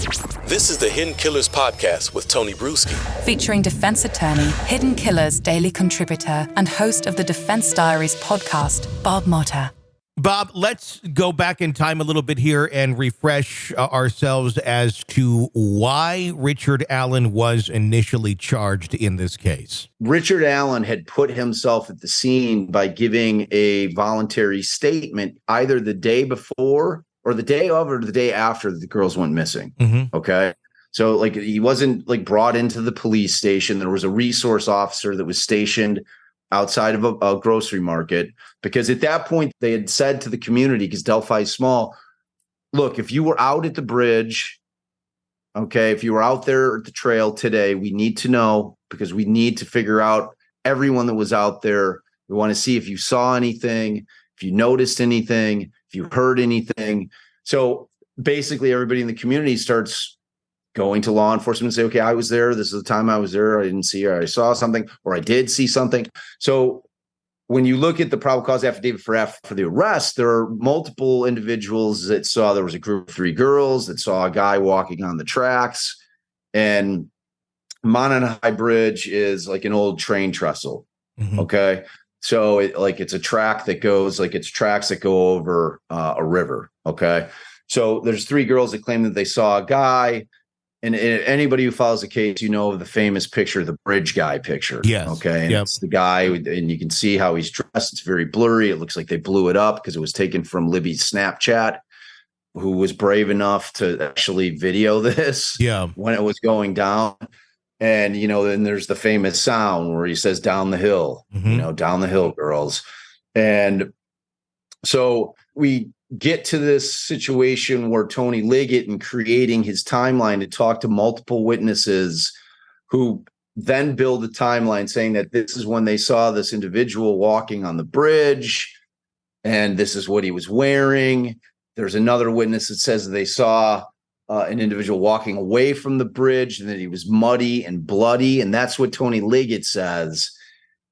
This is the Hidden Killers Podcast with Tony Brueski. Featuring defense attorney, Hidden Killers daily contributor, and host of the Defense Diaries podcast, Bob Motta. Bob, let's go back in time a little bit here and refresh ourselves as to why Richard Allen was initially charged in this case. Richard Allen had put himself at the scene by giving a voluntary statement either the day before or the day of or the day after the girls went missing. Mm-hmm. Okay. So like he wasn't like brought into the police station. There was a resource officer that was stationed outside of a grocery market, because at that point they had said to the community, because Delphi is small, look, if you were out at the bridge, okay, if you were out there at the trail today, we need to know, because we need to figure out everyone that was out there. We want to see if you saw anything, if you noticed anything, if you heard anything. So basically everybody in the community starts going to law enforcement and say, okay, I was there. This is the time I was there. I didn't see or I saw something, or I did see something. So when you look at the probable cause affidavit for the arrest, there are multiple individuals that saw, there was a group of 3 girls that saw a guy walking on the tracks, and Motta High Bridge is like an old train trestle. Mm-hmm. Okay. So it's a track that goes, like it's tracks that go over a river. Okay. So there's 3 girls that claim that they saw a guy. And anybody who follows the case, you know, the famous picture, the bridge guy picture. Yes. Okay. And yep. It's the guy, and you can see how he's dressed. It's very blurry. It looks like they blew it up because it was taken from Libby's Snapchat, who was brave enough to actually video this when it was going down. And, you know, then there's the famous sound where he says, down the hill, mm-hmm. you know, down the hill, girls. And so we get to this situation where Tony Liggett, in creating his timeline to talk to multiple witnesses who then build a timeline saying that this is when they saw this individual walking on the bridge and this is what he was wearing. There's another witness that says that they saw an individual walking away from the bridge and that he was muddy and bloody. And that's what Tony Liggett says.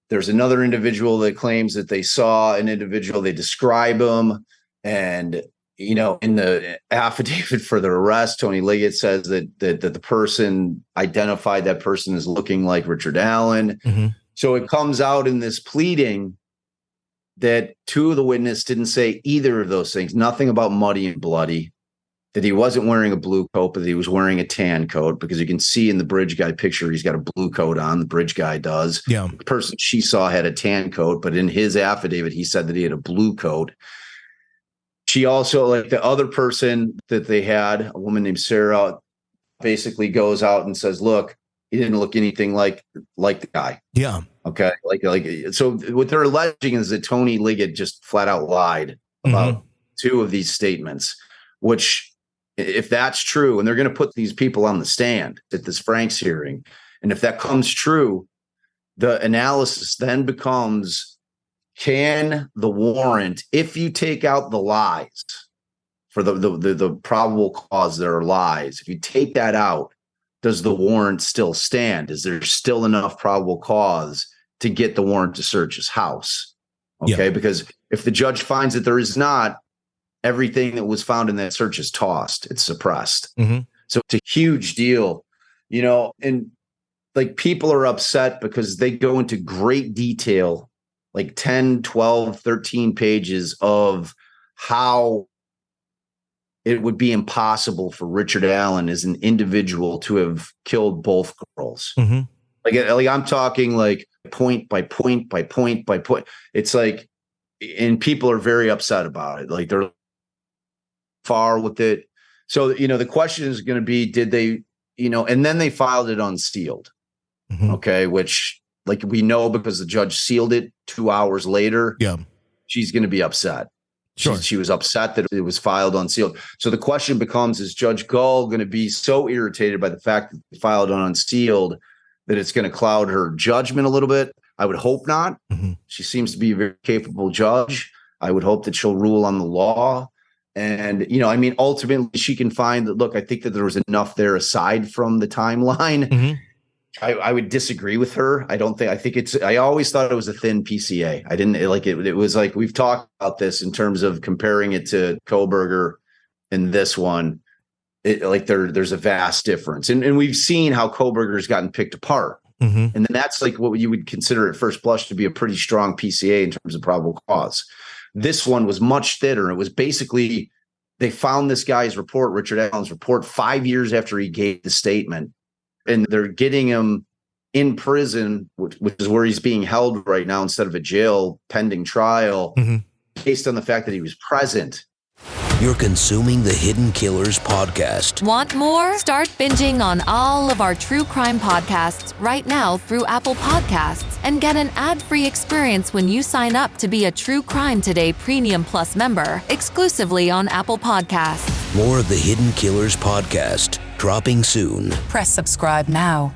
There's another individual that claims that they saw an individual, they describe him. And, you know, in the affidavit for the arrest, Tony Liggett says that the person identified that person as looking like Richard Allen. Mm-hmm. So it comes out in this pleading that 2 of the witnesses didn't say either of those things, nothing about muddy and bloody, that he wasn't wearing a blue coat, but that he was wearing a tan coat, because you can see in the bridge guy picture, he's got a blue coat on. The bridge guy does. Yeah. The person she saw had a tan coat, but in his affidavit, he said that he had a blue coat. She also, like the other person that they had, a woman named Sarah, basically goes out and says, look, he didn't look anything like the guy. Yeah. Okay. So what they're alleging is that Tony Liggett just flat out lied about 2 of these statements, which, if that's true, and they're going to put these people on the stand at this Franks hearing, and if that comes true, the analysis then becomes, can the warrant, if you take out the lies for the probable cause, there are lies, if you take that out, does the warrant still stand? Is there still enough probable cause to get the warrant to search his house? Okay, because if the judge finds that there is not, everything that was found in that search is tossed. It's suppressed. Mm-hmm. So it's a huge deal, you know, and like people are upset because they go into great detail, like 10, 12, 13 pages of how it would be impossible for Richard Allen as an individual to have killed both girls. Mm-hmm. Like I'm talking like point by point by point by point. It's like, and people are very upset about it. Like they're far with it. So, you know, the question is going to be, did they, you know, and then they filed it unsealed. Mm-hmm. Okay. Which, like, we know because the judge sealed it 2 hours later. Yeah. She's going to be upset. Sure. She was upset that it was filed unsealed. So the question becomes, is Judge Gull going to be so irritated by the fact that they filed it unsealed that it's going to cloud her judgment a little bit? I would hope not. Mm-hmm. She seems to be a very capable judge. I would hope that she'll rule on the law. And, you know, I mean, ultimately she can find that, look, I think that there was enough there aside from the timeline. Mm-hmm. I would disagree with her. I always thought it was a thin PCA. I didn't like it. It was like, we've talked about this in terms of comparing it to Koberger in this one. there's a vast difference. And we've seen how Kohberger's gotten picked apart. And then that's like what you would consider at first blush to be a pretty strong PCA in terms of probable cause. This one was much thinner. It was basically, they found this guy's report, Richard Allen's report, 5 years after he gave the statement. And they're getting him in prison, which is where he's being held right now instead of a jail pending trial, based on the fact that he was present. You're consuming the Hidden Killers podcast. Want more? Start binging on all of our true crime podcasts right now through Apple Podcasts and get an ad-free experience when you sign up to be a True Crime Today Premium Plus member exclusively on Apple Podcasts. More of the Hidden Killers podcast dropping soon. Press subscribe now.